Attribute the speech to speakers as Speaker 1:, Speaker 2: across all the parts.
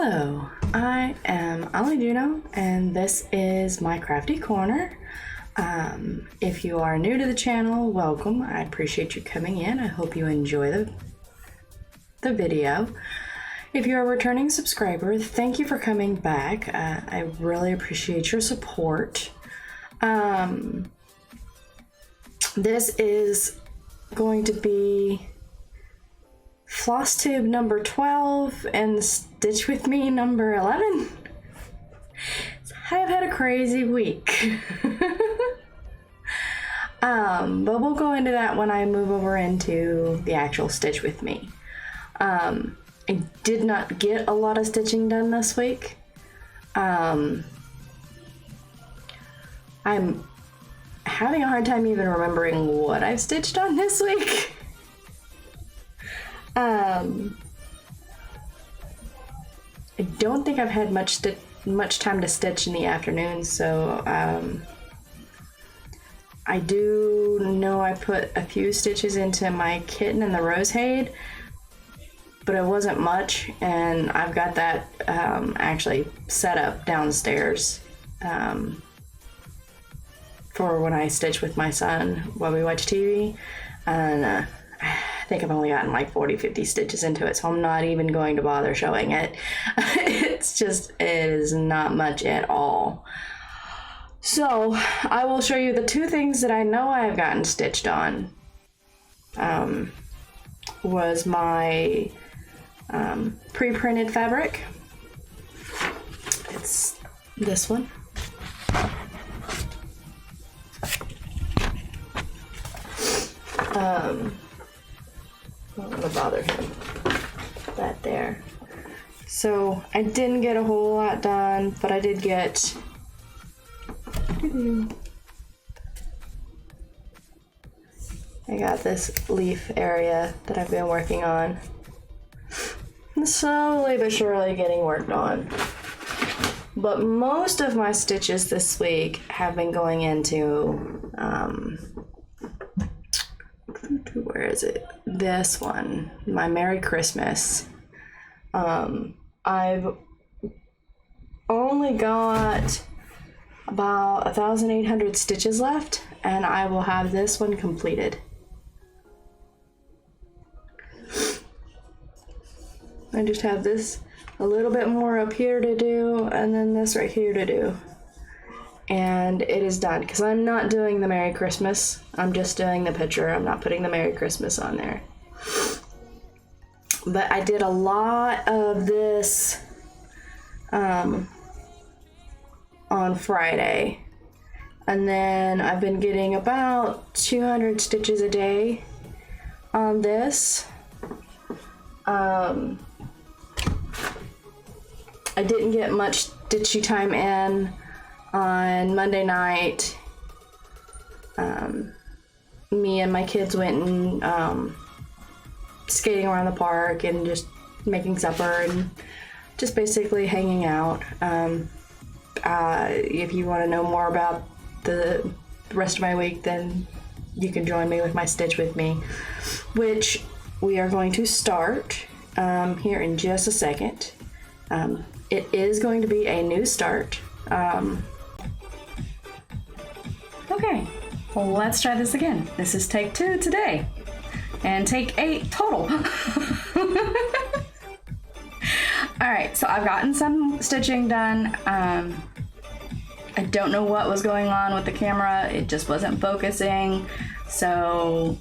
Speaker 1: Hello, I am Ali Juno, and this is my crafty corner. If you are new to the channel, welcome. I appreciate you coming in. I hope you enjoy the video. If you're a returning subscriber, thank you for coming back. I really appreciate your support. This is going to be Flosstube number 12 and Stitch With Me number 11. I've had a crazy week. But we'll go into that when I move over into the actual Stitch With Me. I did not get a lot of stitching done this week. I'm having a hard time even remembering what I've stitched on this week. I don't think I've had much time to stitch in the afternoon, so I do know I put a few stitches into my kitten and the rosehade, but it wasn't much, and I've got that actually set up downstairs for when I stitch with my son while we watch TV, and I think I've only gotten like 40-50 stitches into it, so I'm not even going to bother showing it. It is not much at all. So I will show you the two things that I know I have gotten stitched on. Was my pre-printed fabric. It's this one. I don't want to bother him. That there. So I didn't get a whole lot done, but I did get I got this leaf area that I've been working on. Slowly but surely getting worked on. But most of my stitches this week have been going into where is it? This one, my Merry Christmas. I've only got about 1,800 stitches left, and I will have this one completed. I just have this a little bit more up here to do, and then this right here to do. And it is done, because I'm not doing the Merry Christmas. I'm just doing the picture. I'm not putting the Merry Christmas on there. But I did a lot of this on Friday. And then I've been getting about 200 stitches a day on this. I didn't get much stitchy time in on Monday night. Me and my kids went and skating around the park and just making supper and just basically hanging out. If you want to know more about the rest of my week, then you can join me with my Stitch With Me, which we are going to start here in just a second. It is going to be a new start. Okay, well, let's try this again. This is take 2 today, and take 8 total. All right, so I've gotten some stitching done. I don't know what was going on with the camera. It just wasn't focusing. So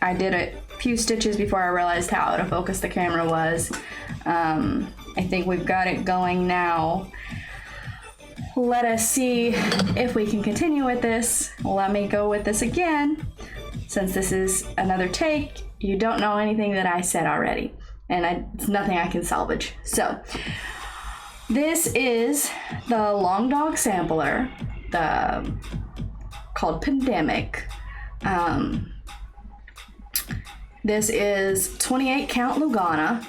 Speaker 1: I did a few stitches before I realized how out of focus the camera was. I think we've got it going now. Let us see if we can continue with this. Let me go with this again. Since this is another take, you don't know anything that I said already, and it's nothing I can salvage. So this is the Long Dog sampler, called Pandemic. This is 28 count Lugana,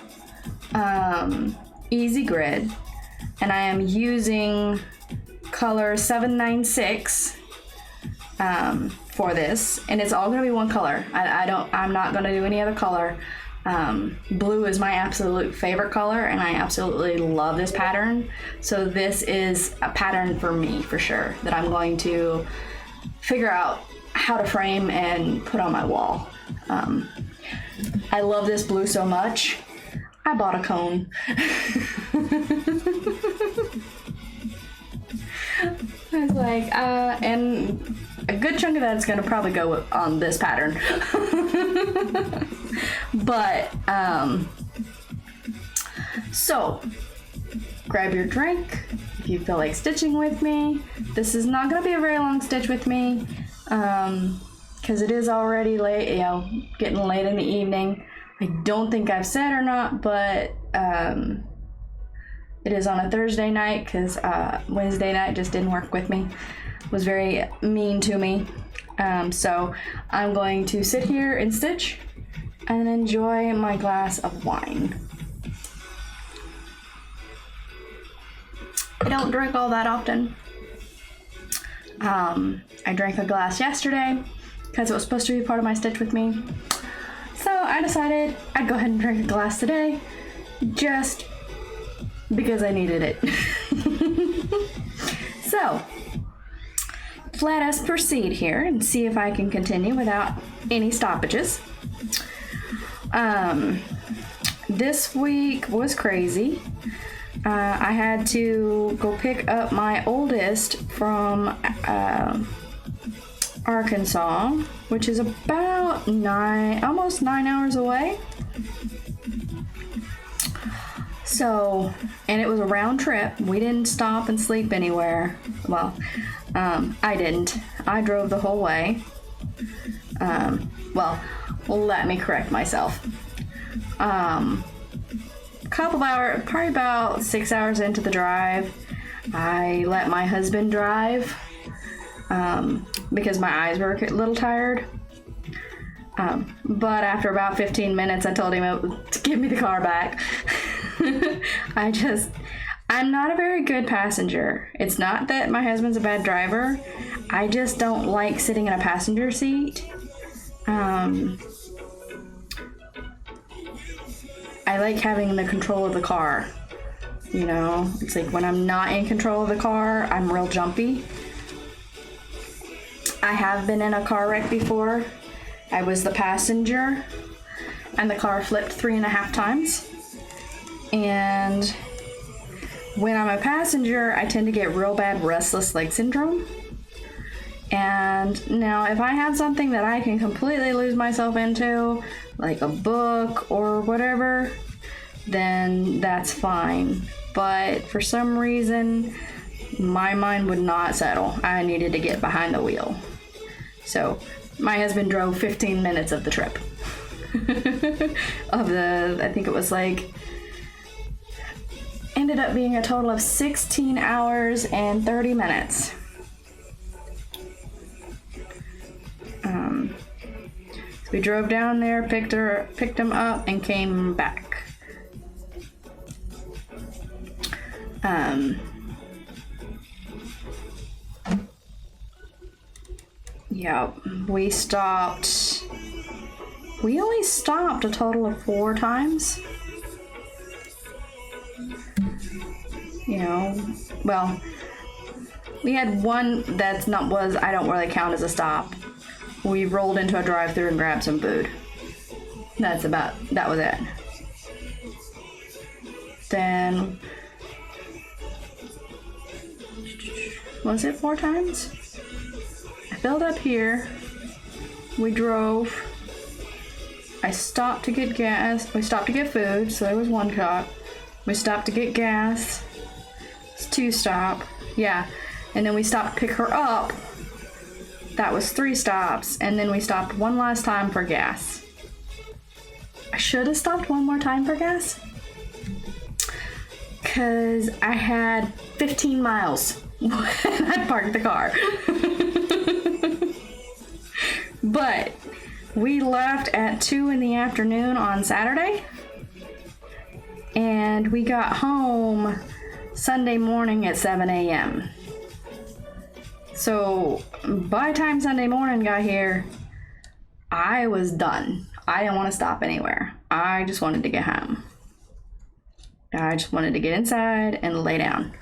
Speaker 1: easy grid, and I am using color 796 for this, and it's all gonna be one color. I'm not gonna do any other color. Blue is my absolute favorite color, and I absolutely love this pattern. So this is a pattern for me, for sure, that I'm going to figure out how to frame and put on my wall. I love this blue so much, I bought a cone. I was like, and a good chunk of that's gonna probably go on this pattern. But, so, grab your drink if you feel like stitching with me. This is not gonna be a very long stitch with me, because it is already late, you know, getting late in the evening. I don't think I've said or not, but, it is on a Thursday night, because Wednesday night just didn't work with me. It was very mean to me. So I'm going to sit here and stitch and enjoy my glass of wine. I don't drink all that often. I drank a glass yesterday because it was supposed to be part of my stitch with me. So I decided I'd go ahead and drink a glass today, just because I needed it. So let us proceed here and see if I can continue without any stoppages. This week was crazy. I had to go pick up my oldest from Arkansas, which is about almost 9 hours away. So, and it was a round trip. We didn't stop and sleep anywhere. Well, I didn't. I drove the whole way. Well, let me correct myself. Couple hours, probably about 6 hours into the drive, I let my husband drive, because my eyes were a little tired. But after about 15 minutes, I told him to give me the car back. I'm not a very good passenger. It's not that my husband's a bad driver. I just don't like sitting in a passenger seat. I like having the control of the car. You know, it's like when I'm not in control of the car, I'm real jumpy. I have been in a car wreck before. I was the passenger, and the car flipped 3.5 times. And when I'm a passenger, I tend to get real bad restless leg syndrome. And now if I have something that I can completely lose myself into, like a book or whatever, then that's fine. But for some reason, my mind would not settle. I needed to get behind the wheel. So my husband drove 15 minutes of the trip. I think it was like, ended up being a total of 16 hours and 30 minutes. So we drove down there, picked him up, and came back. Yeah, we only stopped a total of 4 times. You know, well, we had one I don't really count as a stop. We rolled into a drive-thru and grabbed some food. That was it. Then, was it 4 times? I filled up here. We drove. I stopped to get gas. We stopped to get food, so there was 1 stop. We stopped to get gas. It's 2 stop. Yeah. And then we stopped to pick her up. That was 3 stops. And then we stopped one last time for gas. I should have stopped one more time for gas, because I had 15 miles when I parked the car. But we left at 2 in the afternoon on Saturday, and we got home Sunday morning at 7 a.m. So by the time Sunday morning got here, I was done. I didn't want to stop anywhere. I just wanted to get home. I just wanted to get inside and lay down.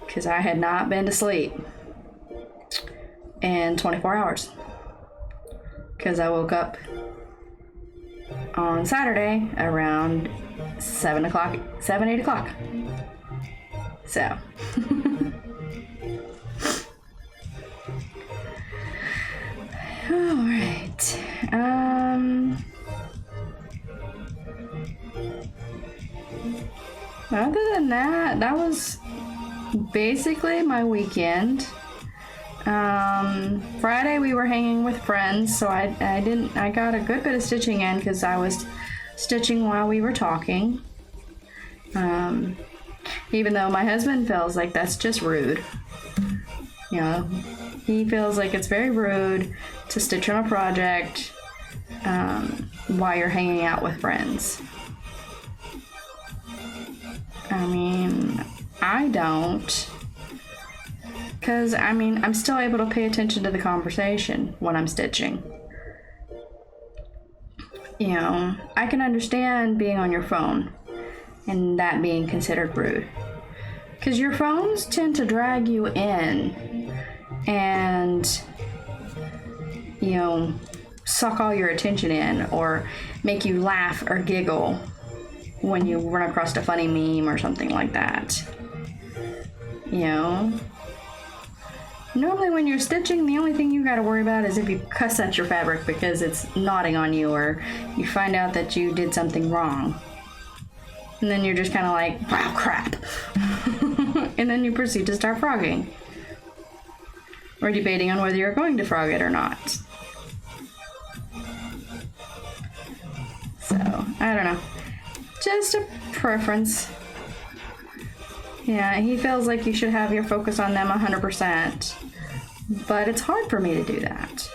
Speaker 1: Because I had not been to sleep in 24 hours. Because I woke up on Saturday around 7, 8 o'clock. So. Alright. Other than that, that was basically my weekend. Friday we were hanging with friends, so I got a good bit of stitching in because I was stitching while we were talking. Even though my husband feels like that's just rude. You know, he feels like it's very rude to stitch on a project while you're hanging out with friends. I mean, I don't. Because, I mean, I'm still able to pay attention to the conversation when I'm stitching. You know, I can understand being on your phone and that being considered rude. Because your phones tend to drag you in and, you know, suck all your attention in or make you laugh or giggle when you run across a funny meme or something like that. You know? Normally when you're stitching, the only thing you gotta worry about is if you cuss at your fabric because it's knotting on you or you find out that you did something wrong. And then you're just kind of like, wow, crap. And then you proceed to start frogging. Or debating on whether you're going to frog it or not. So, I don't know. Just a preference. Yeah, he feels like you should have your focus on them 100%. But it's hard for me to do that.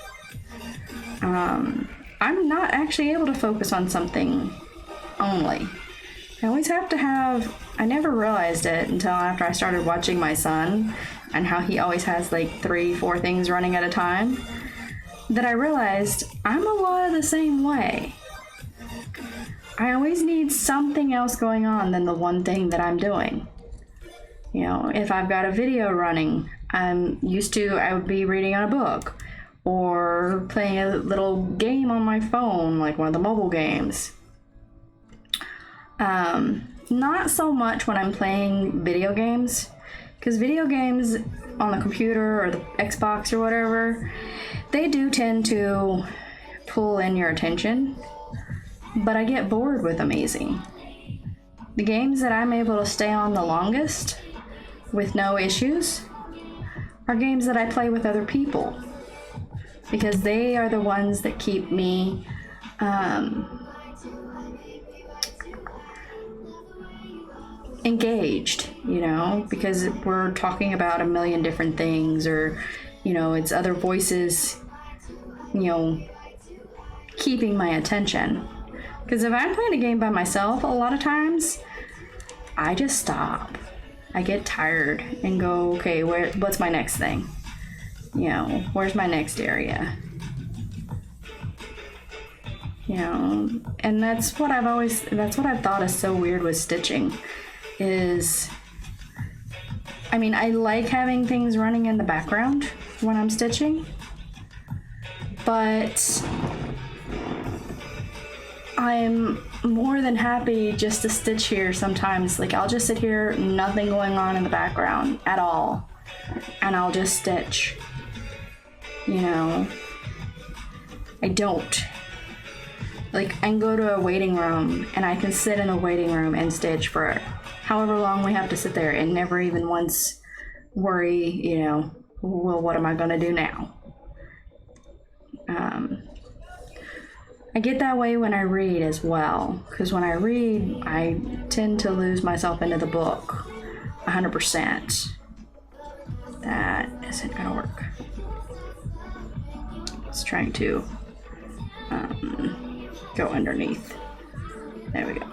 Speaker 1: I'm not actually able to focus on something only. I always have to have... I never realized it until after I started watching my son and how he always has like 3-4 things running at a time, that I realized I'm a lot of the same way. I always need something else going on than the one thing that I'm doing. You know, if I've got a video running, I would be reading on a book or playing a little game on my phone, like one of the mobile games. Not so much when I'm playing video games, because video games on the computer or the Xbox or whatever, they do tend to pull in your attention, but I get bored with them easy. The games that I'm able to stay on the longest with no issues are games that I play with other people, because they are the ones that keep me engaged, you know, because we're talking about a million different things, or, you know, it's other voices, you know, keeping my attention. Because if I'm playing a game by myself, a lot of times I just stop. I get tired and go, okay, what's my next thing? You know, where's my next area? You know, and that's what I've thought is so weird with stitching is, I mean, I like having things running in the background when I'm stitching, but I'm more than happy just to stitch here sometimes. Like, I'll just sit here, nothing going on in the background at all, and I'll just stitch, you know. I don't. Like, I can go to a waiting room, and I can sit in a waiting room and stitch for however long we have to sit there and never even once worry, you know, well, what am I going to do now? I get that way when I read as well, because when I read, I tend to lose myself into the book 100%. That isn't going to work. It's trying to go underneath. There we go.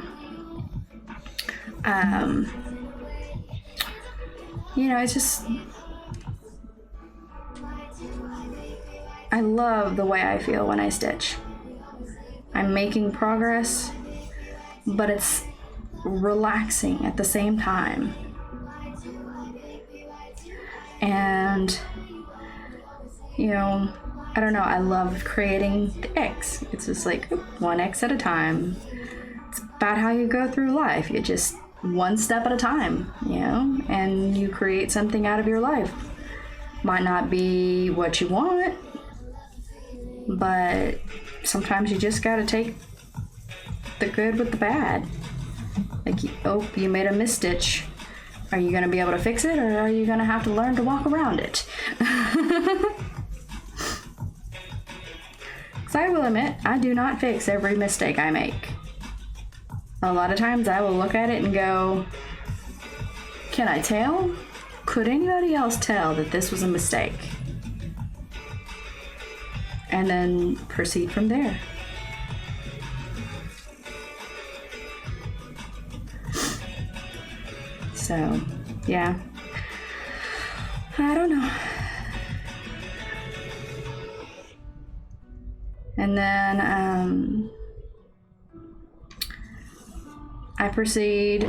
Speaker 1: You know, it's just, I love the way I feel when I stitch. I'm making progress, but it's relaxing at the same time. And, you know, I don't know, I love creating the X. It's just like one X at a time. It's about how you go through life. You just one step at a time, you know, and you create something out of your life. Might not be what you want, but sometimes you just gotta take the good with the bad. Like, oh, you made a misstitch. Are you gonna be able to fix it, or are you gonna have to learn to walk around it? Because I will admit, I do not fix every mistake I make. A lot of times I will look at it and go, can I tell? Could anybody else tell that this was a mistake? And then proceed from there. So, yeah. I don't know. And then, I proceed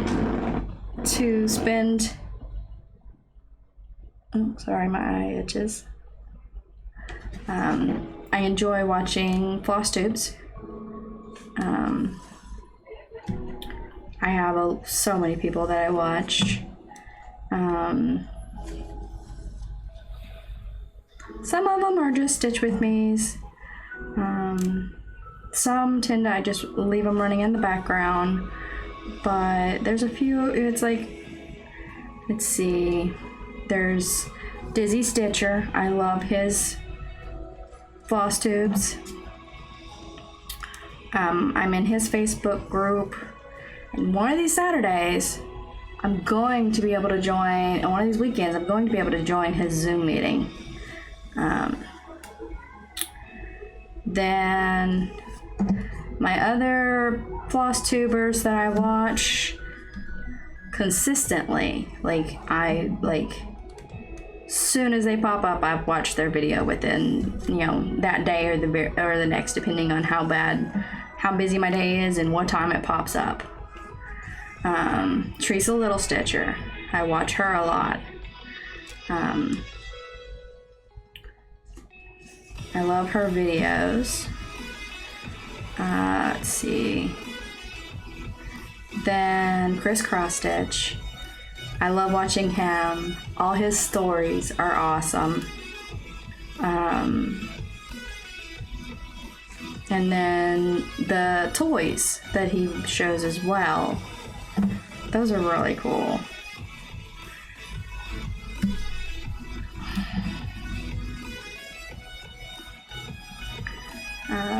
Speaker 1: to spend, oh, sorry, my eye itches. I enjoy watching Flosstubes. I have so many people that I watch. Some of them are just Stitch with me's. Some tend to, I just leave them running in the background. But there's a few, it's like, let's see, there's Dizzy Stitcher. I love his Flosstubes. I'm in his Facebook group, and one of these Saturdays I'm going to be able to join, and one of these weekends I'm going to be able to join his Zoom meeting. Then my other Flosstubers that I watch consistently, soon as they pop up, I've watched their video within, you know, that day or the next, depending on how busy my day is and what time it pops up. Teresa Little Stitcher, I watch her a lot. I love her videos. Let's see. Then XrossStitch. I love watching him. All his stories are awesome. And then the toys that he shows as well. Those are really cool.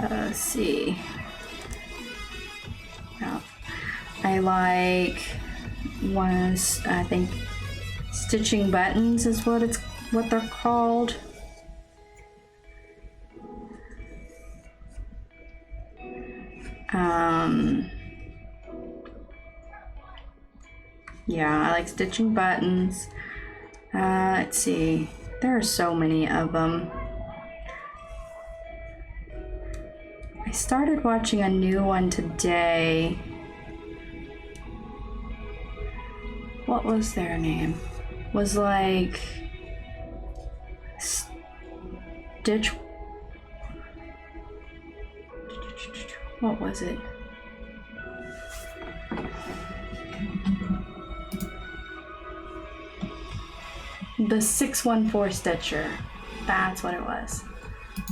Speaker 1: Let's see. Oh, I like I think StitchNButtons is what they're called. Yeah, I like StitchNButtons. Let's see. There are so many of them. I started watching a new one today. What was their name? Was like Stitch. What was it? The 614 Stitcher. That's what it was.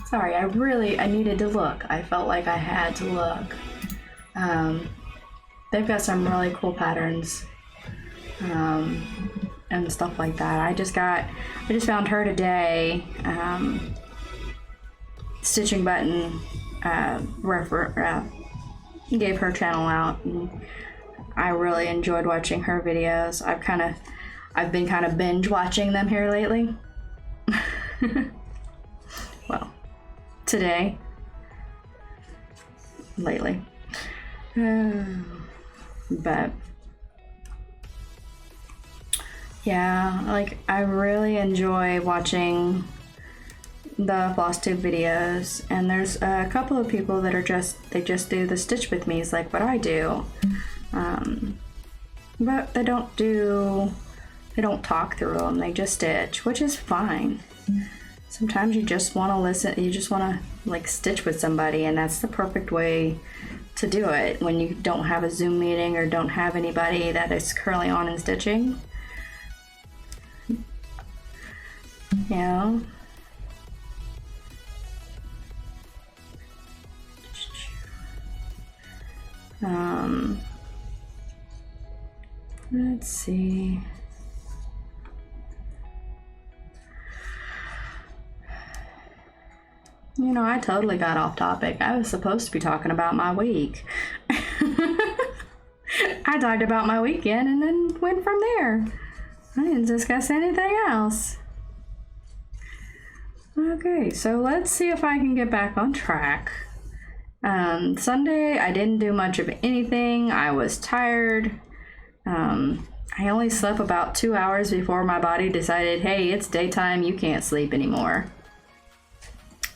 Speaker 1: Sorry, I needed to look. I felt like I had to look. They've got some really cool patterns. And stuff like that. I just found her today. StitchNButton gave her channel out, and I really enjoyed watching her videos. I've been kind of binge watching them here lately. Well, today, lately, but yeah, like I really enjoy watching the Flosstube videos, and there's a couple of people that are they just do the stitch with me's like what I do, but they don't talk through them, they just stitch, which is fine. Sometimes you just want to listen, you just want to like stitch with somebody, and that's the perfect way to do it when you don't have a Zoom meeting or don't have anybody that is currently on and stitching. You know? Let's see. You know, I totally got off topic. I was supposed to be talking about my week. I talked about my weekend and then went from there. I didn't discuss anything else. Okay, so let's see if I can get back on track. Sunday, I didn't do much of anything. I was tired. I only slept about 2 hours before my body decided, hey, it's daytime, you can't sleep anymore.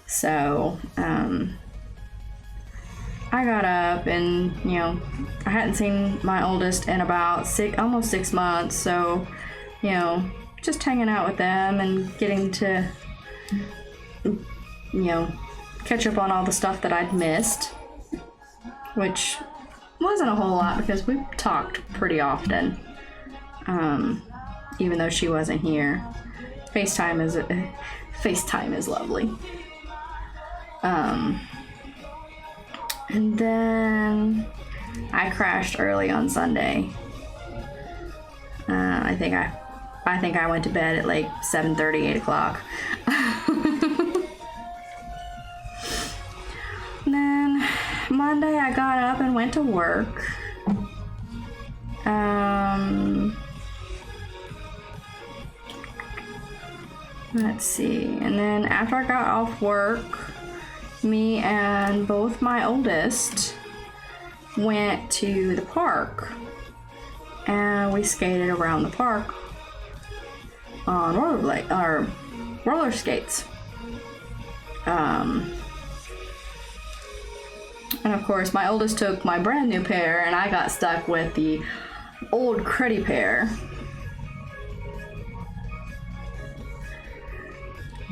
Speaker 1: So, I got up and, you know, I hadn't seen my oldest in about almost 6 months. So, you know, just hanging out with them and getting to, you know, catch up on all the stuff that I'd missed, which wasn't a whole lot because we talked pretty often, even though she wasn't here. FaceTime is lovely. And then I crashed early on Sunday. I think I went to bed at like 7:30, 8 o'clock. And then Monday I got up and went to work. Let's see. And then after I got off work, me and both my oldest went to the park. And we skated around the park on roller skates. And of course, my oldest took my brand new pair, and I got stuck with the old cruddy pair.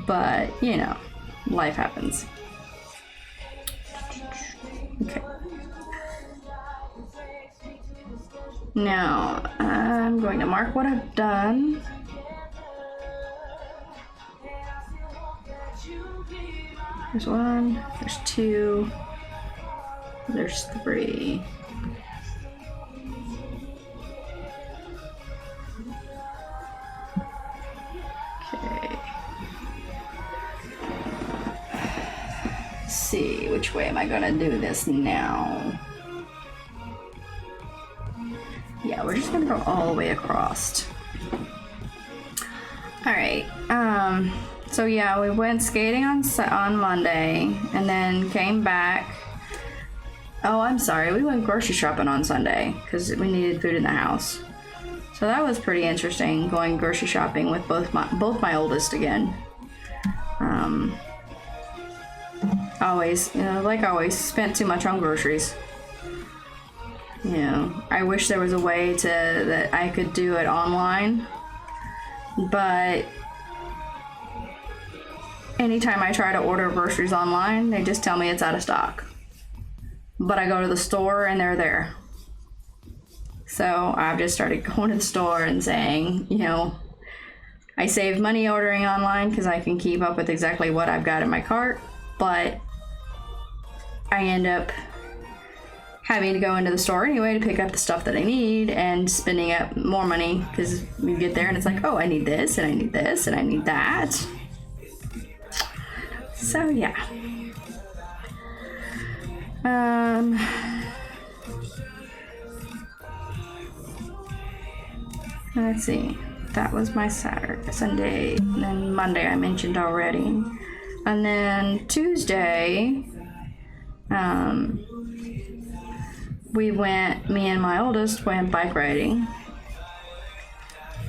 Speaker 1: But, you know, life happens. Okay. Now, I'm going to mark what I've done. There's 1, there's 2, there's 3. Okay. Let's see, which way am I gonna do this now? Yeah, we're just gonna go all the way across. All right. So yeah, we went skating on Monday, and then came back. Oh, I'm sorry. We went grocery shopping on Sunday because we needed food in the house. So that was pretty interesting, going grocery shopping with both my oldest again. Always, you know, like always, spent too much on groceries. You know, I wish there was a way that I could do it online, but anytime I try to order groceries online, they just tell me it's out of stock. But I go to the store and they're there. So I've just started going to the store and saying, you know, I save money ordering online because I can keep up with exactly what I've got in my cart, but I end up having to go into the store anyway to pick up the stuff that I need and spending up more money because we get there and it's like, oh, I need this and I need this and I need that. So yeah. Let's see. That was my Sunday, and then Monday I mentioned already. And then Tuesday, me and my oldest went bike riding.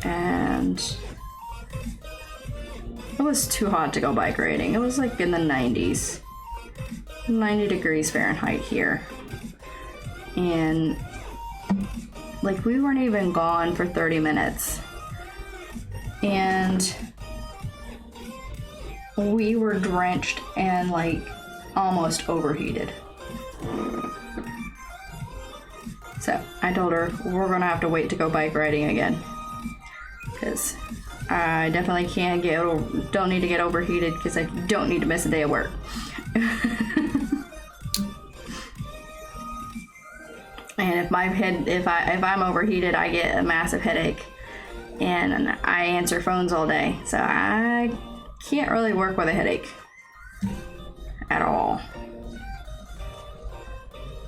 Speaker 1: And It was too hot to go bike riding. It was like in the 90s. 90 degrees Fahrenheit here. And like we weren't even gone for 30 minutes. And we were drenched and like almost overheated. So I told her we're gonna have to wait to go bike riding again, because I definitely don't need to get overheated, because I don't need to miss a day of work. And if I'm overheated, I get a massive headache, and I answer phones all day, so I can't really work with a headache at all.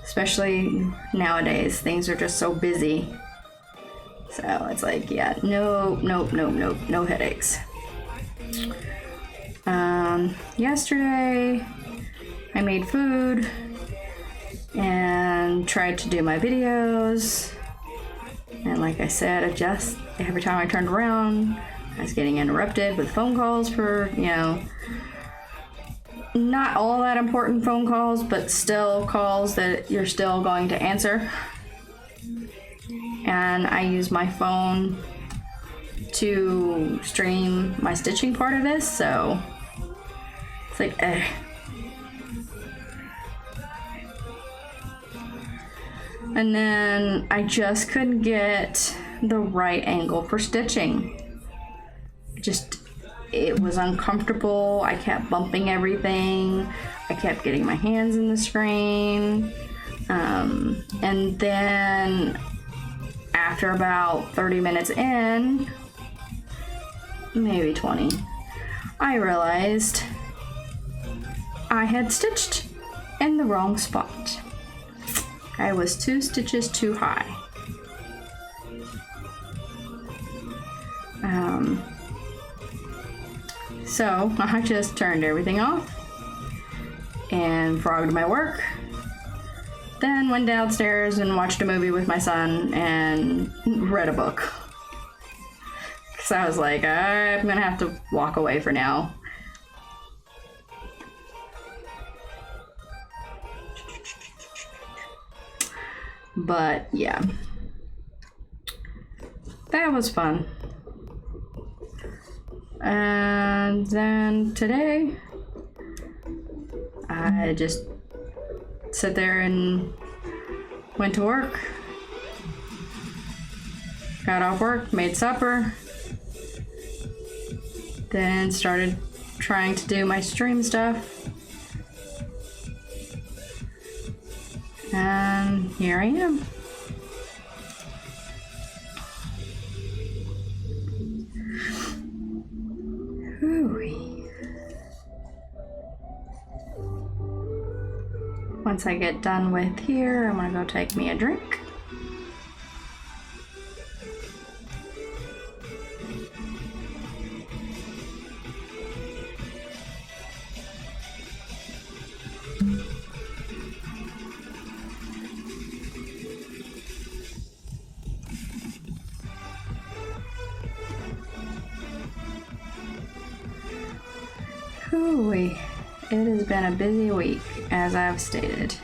Speaker 1: Especially nowadays, things are just so busy. So it's like, yeah, no headaches. Yesterday, I made food and tried to do my videos. And like I said, every time I turned around, I was getting interrupted with phone calls for, not all that important phone calls, but still calls that you're still going to answer. And I use my phone to stream my stitching part of this, so it's like, And then I just couldn't get the right angle for stitching. It was uncomfortable. I kept bumping everything. I kept getting my hands in the screen. And then after about 30 minutes in, maybe 20, I realized I had stitched in the wrong spot. I was 2 stitches too high. So I just turned everything off and frogged my work. Then went downstairs and watched a movie with my son and read a book. Because I was like, I'm gonna have to walk away for now. But yeah, that was fun. And then today, I just sat there and went to work. Got off work, made supper, then started trying to do my stream stuff. And here I am. Once I get done with here, I'm gonna go take me a drink. Hooey. It has been a busy week, as I've stated.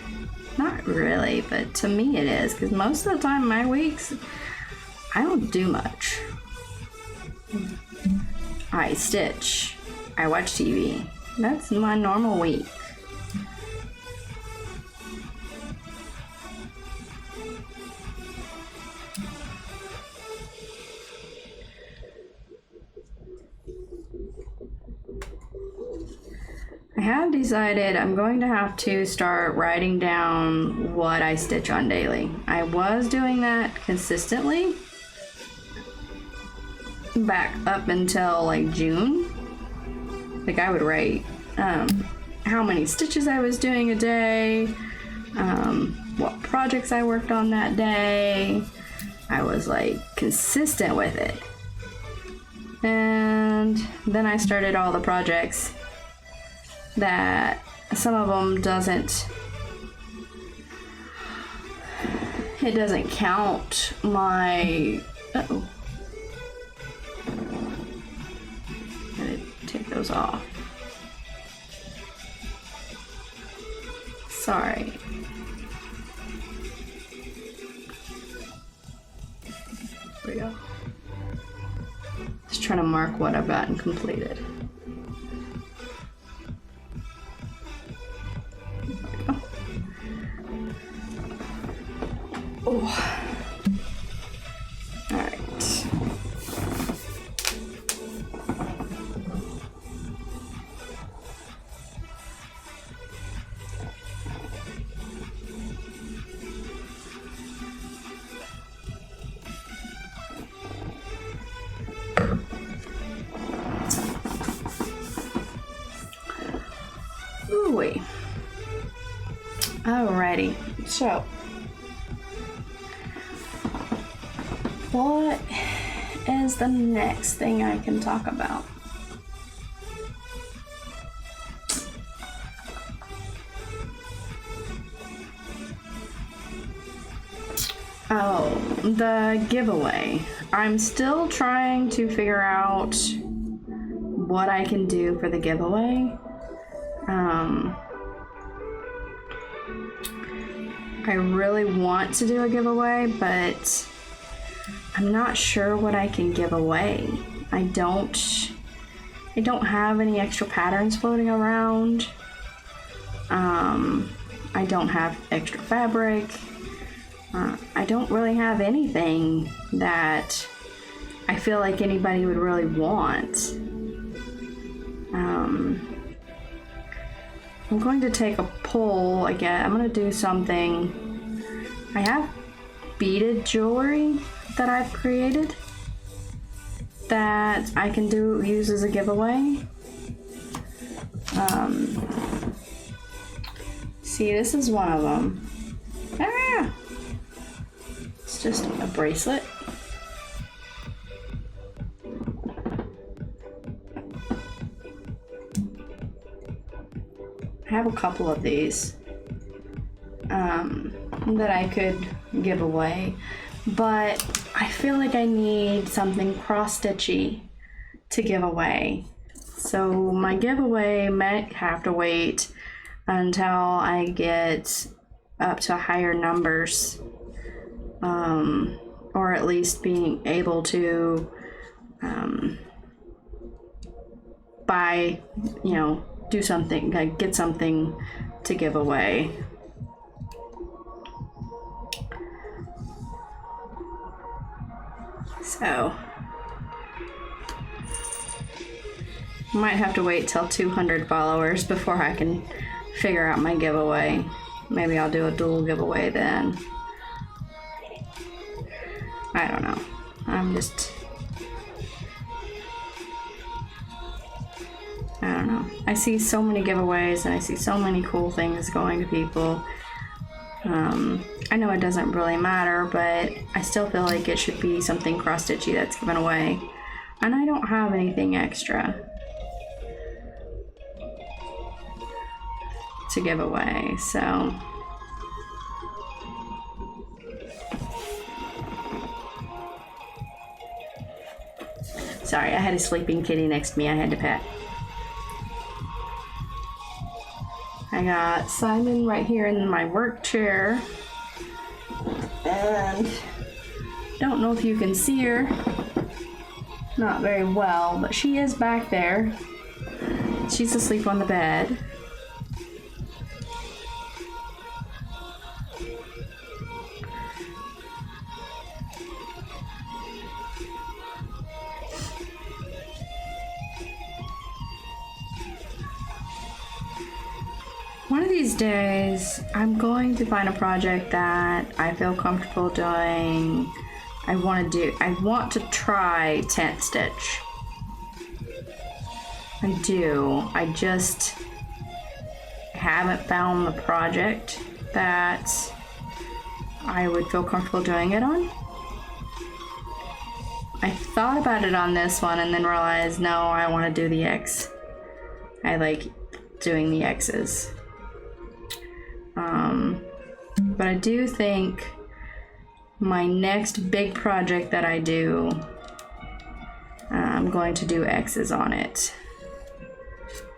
Speaker 1: Not really, but to me it is, because most of the time my weeks, I don't do much. I stitch, I watch TV. That's my normal week. I have decided I'm going to have to start writing down what I stitch on daily. I was doing that consistently back up until like June. Like I would write how many stitches I was doing a day, what projects I worked on that day. I was like consistent with it. And then I started all the projects that some of them it doesn't count my, gotta take those off. Sorry. There we go. Just trying to mark what I've gotten completed. There we go. Oh. All right. Ooh-wee. Alrighty, so what is the next thing I can talk about? Oh, the giveaway. I'm still trying to figure out what I can do for the giveaway. I really want to do a giveaway, but I'm not sure what I can give away. I don't have any extra patterns floating around. I don't have extra fabric. I don't really have anything that I feel like anybody would really want. I'm going to take a poll again. I'm going to do something. I have beaded jewelry that I've created that I can use as a giveaway. See, this is one of them. Ah! It's just a bracelet. I have a couple of these that I could give away, but I feel like I need something cross-stitchy to give away. So my giveaway might have to wait until I get up to higher numbers, or at least being able to buy, do something, like get something to give away. So might have to wait till 200 followers before I can figure out my giveaway. Maybe I'll do a dual giveaway then. I don't know. I don't know. I see so many giveaways and I see so many cool things going to people. I know it doesn't really matter, but I still feel like it should be something cross-stitchy that's given away. And I don't have anything extra to give away, so. Sorry, I had a sleeping kitty next to me I had to pet. I got Simon right here in my work chair, and don't know if you can see her, not very well, but she is back there. She's asleep on the bed. One of these days, I'm going to find a project that I feel comfortable doing. I want to try tent stitch. I do. I just haven't found the project that I would feel comfortable doing it on. I thought about it on this one and then realized, no, I want to do the X. I like doing the X's. But I do think my next big project that I do, I'm going to do X's on it.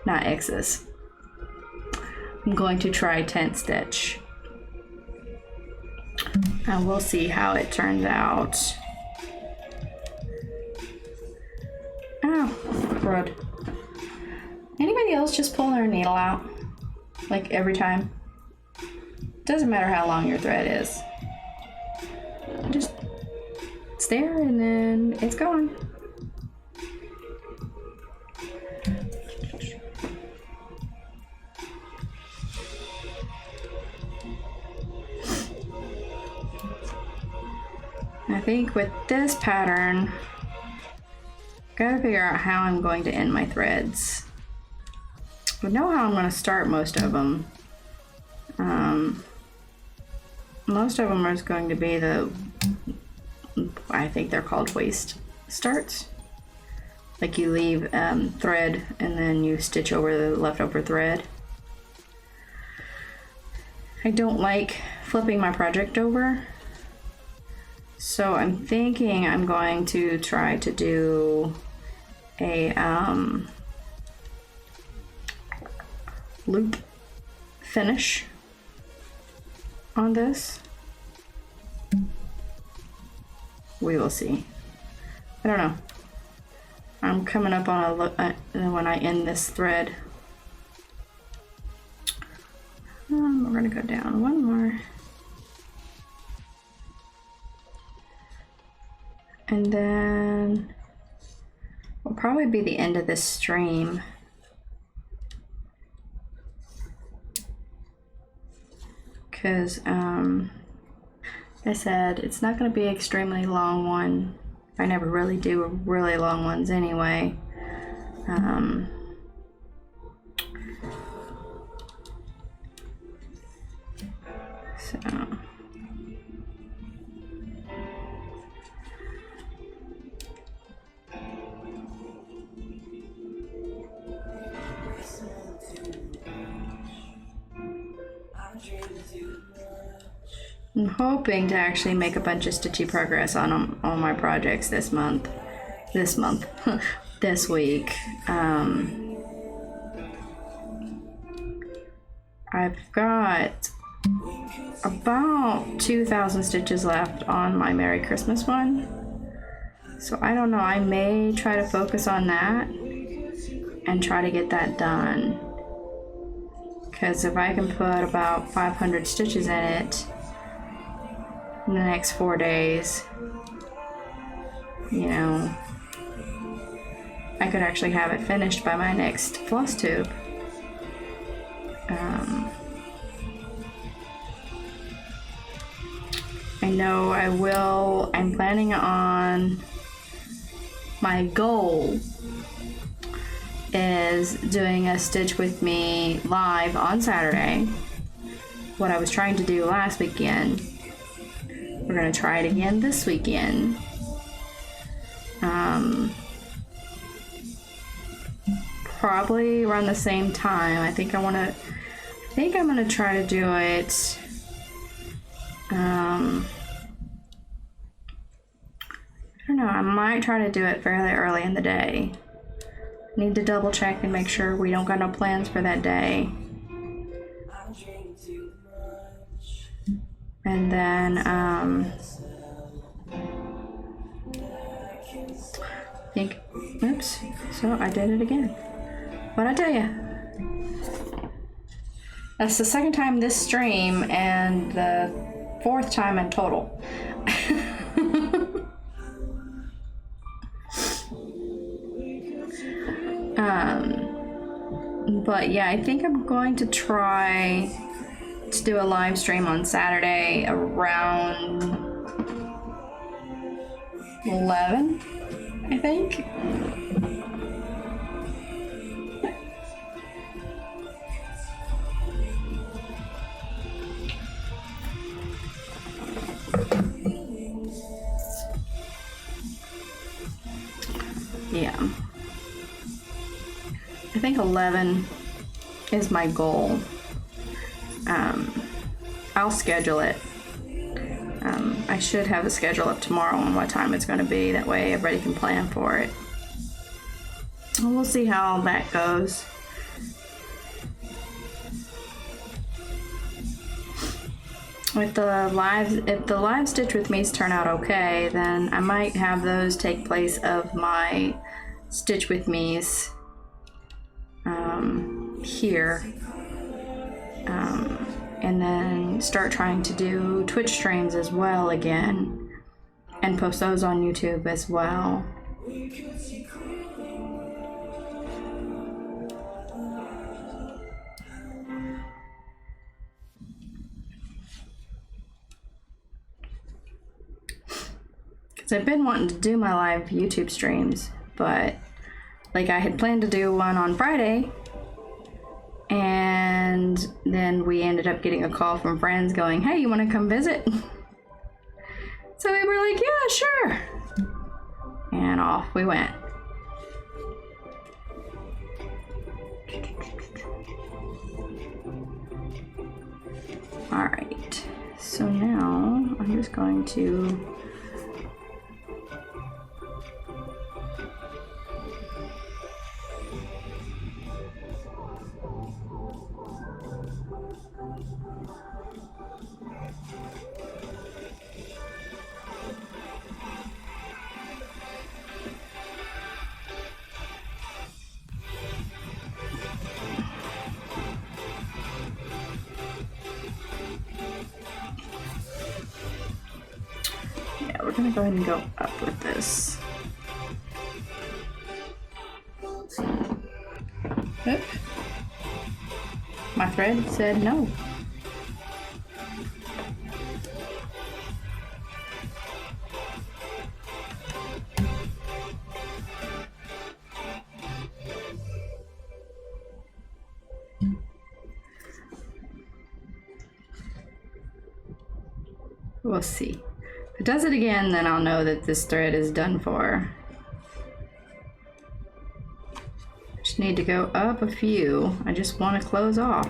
Speaker 1: not X's. I'm going to try tent stitch. And we'll see how it turns out. Oh, crud. Anybody else just pull their needle out? Like every time? Doesn't matter how long your thread is. Just it's there and then it's gone. I think with this pattern, gotta figure out how I'm going to end my threads. I know how I'm going to start most of them. Most of them are going to be the, I think they're called waist starts. Like you leave thread and then you stitch over the leftover thread. I don't like flipping my project over. So I'm thinking I'm going to try to do a loop finish on this. We will see. I don't know. I'm coming up on a look when I end this thread. We're gonna go down one more. And then will probably be the end of this stream. Because I said it's not going to be an extremely long one. I never really do really long ones anyway. So I'm hoping to actually make a bunch of stitchy progress on all my projects this month. This week. I've got about 2,000 stitches left on my Merry Christmas one. So I don't know, I may try to focus on that and try to get that done. Because if I can put about 500 stitches in it in the next 4 days, you know, I could actually have it finished by my next Flosstube. I know I will. I'm planning on, my goal is doing a Stitch With Me live on Saturday. What I was trying to do last weekend. We're gonna try it again this weekend. Probably around the same time. I think I'm gonna try to do it. I don't know. I might try to do it fairly early in the day. Need to double check and make sure we don't got no plans for that day. And then I think, oops, so I did it again. What'd I tell you? That's the second time this stream and the 4th time in total. But yeah, I think I'm going to try to do a live stream on Saturday around 11, I think. Yeah. I think 11 is my goal. I'll schedule it. I should have a schedule up tomorrow on what time it's going to be. That way everybody can plan for it. And we'll see how that goes. with the live, if the live stitch with me's turn out okay, then I might have those take place of my stitch with me's here, and then start trying to do Twitch streams as well again, and post those on YouTube as well. I've been wanting to do my live YouTube streams, but like I had planned to do one on Friday, and then we ended up getting a call from friends going, hey, you want to come visit? So we were like, yeah, sure. And off we went. All right, so now I'm just going to go ahead and go up with this. Oop. My thread said no. We'll see. If it does it again, then I'll know that this thread is done for. Just need to go up a few. I just want to close off.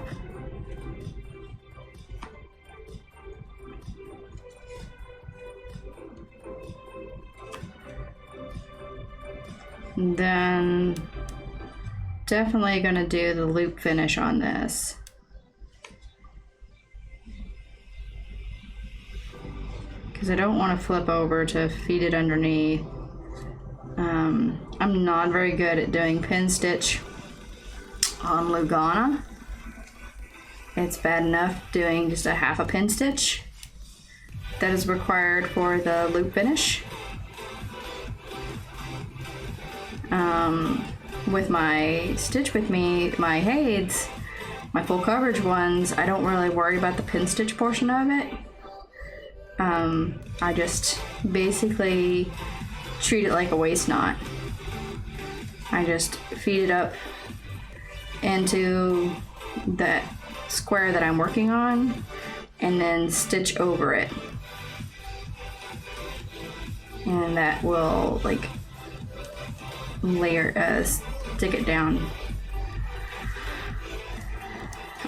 Speaker 1: And then definitely gonna do the loop finish on this. Because I don't want to flip over to feed it underneath. I'm not very good at doing pin stitch on Lugana. It's bad enough doing just a half a pin stitch that is required for the loop finish. With my Stitch With Me, my Hades, my full coverage ones, I don't really worry about the pin stitch portion of it. I just basically treat it like a waist knot. I just feed it up into that square that I'm working on and then stitch over it. And that will like layer, stick it down.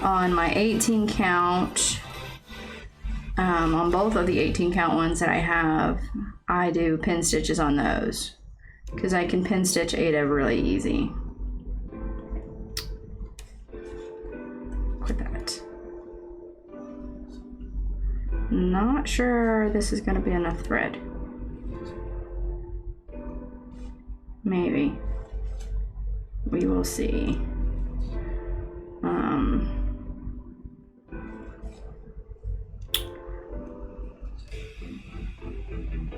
Speaker 1: On my 18 count, on both of the 18 count ones that I have, I do pin stitches on those because I can pin stitch Ada really easy. Look at that. Not sure this is going to be enough thread. Maybe. We will see.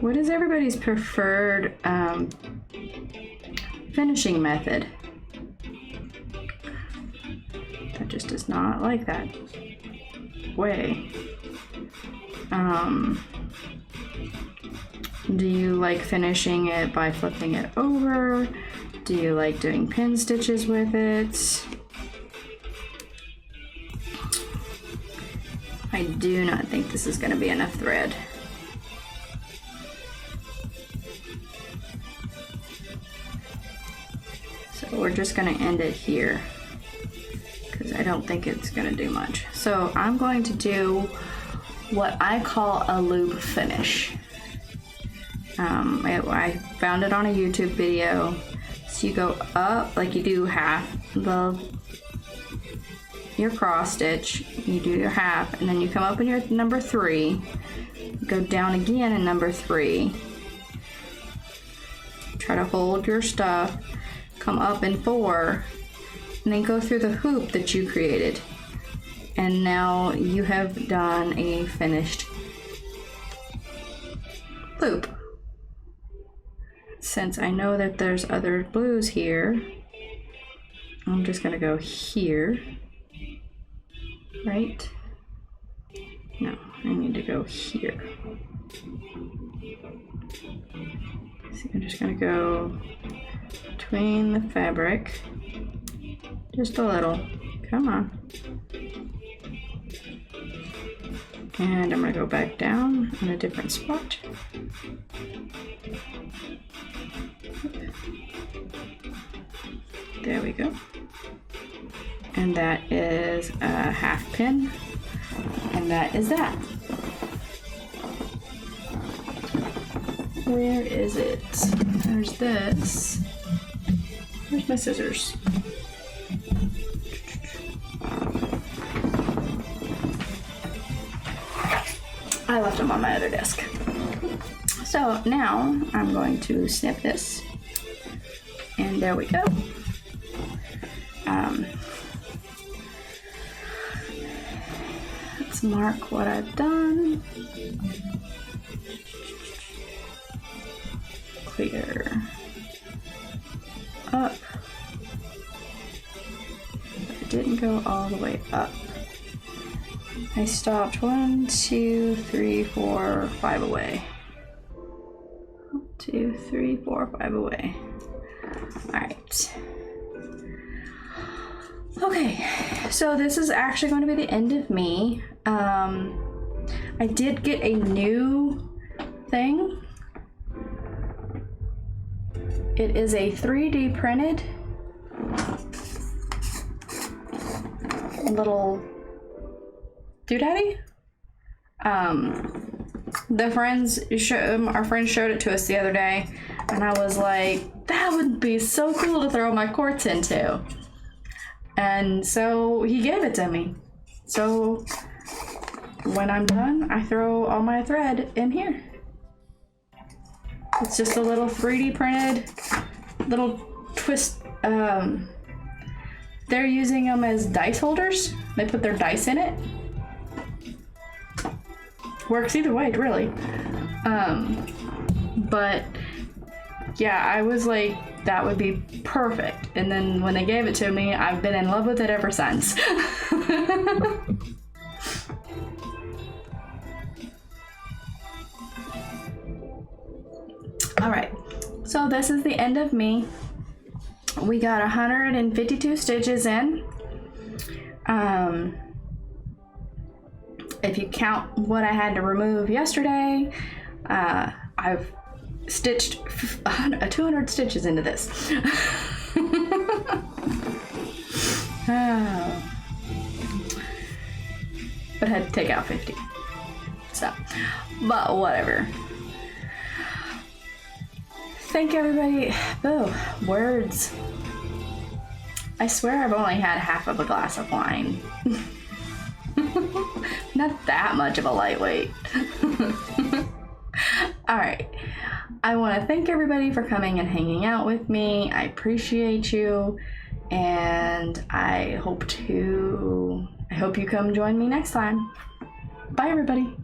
Speaker 1: What is everybody's preferred finishing method? That just does not like that way. Do you like finishing it by flipping it over? Do you like doing pin stitches with it? I do not think this is going to be enough thread. So we're just going to end it here because I don't think it's going to do much. So I'm going to do what I call a loop finish. I found it on a YouTube video. So you go up, like you do half the, your cross stitch, you do your half, and then you come up in your number 3, go down again in number 3, try to hold your stuff, come up in 4, and then go through the hoop that you created. And now you have done a finished loop. Since I know that there's other blues here, I'm just gonna go here, right? No, I need to go here. So I'm just gonna go between the fabric, just a little, come on. And I'm gonna go back down on a different spot. There we go. And that is a half pin. And that is that. Where is it? There's this. Where's my scissors? I left them on my other desk. So now I'm going to snip this. And there we go. Let's mark what I've done. Clear up. It didn't go all the way up. I stopped 1, 2, 3, 4, 5 away. 1, 2, 3, 4, 5 away. All right. Okay, so this is actually going to be the end of me. I did get a new thing. It is a 3D printed little doodaddy. Our friends showed it to us the other day, and I was like, that would be so cool to throw my quartz into. And so he gave it to me. So when I'm done, I throw all my thread in here. It's just a little 3D printed little twist. They're using them as dice holders. They put their dice in it. Works either way, really. But yeah, I was like, that would be perfect. And then when they gave it to me, I've been in love with it ever since. All right, so this is the end of me. We got 152 stitches in. If you count what I had to remove yesterday, I've stitched 200 stitches into this. But I had to take out 50. So, but whatever. Thank you, everybody. Oh, words. I swear I've only had half of a glass of wine. Not that much of a lightweight. All right. I want to thank everybody for coming and hanging out with me. I appreciate you, and I hope you come join me next time. Bye, everybody.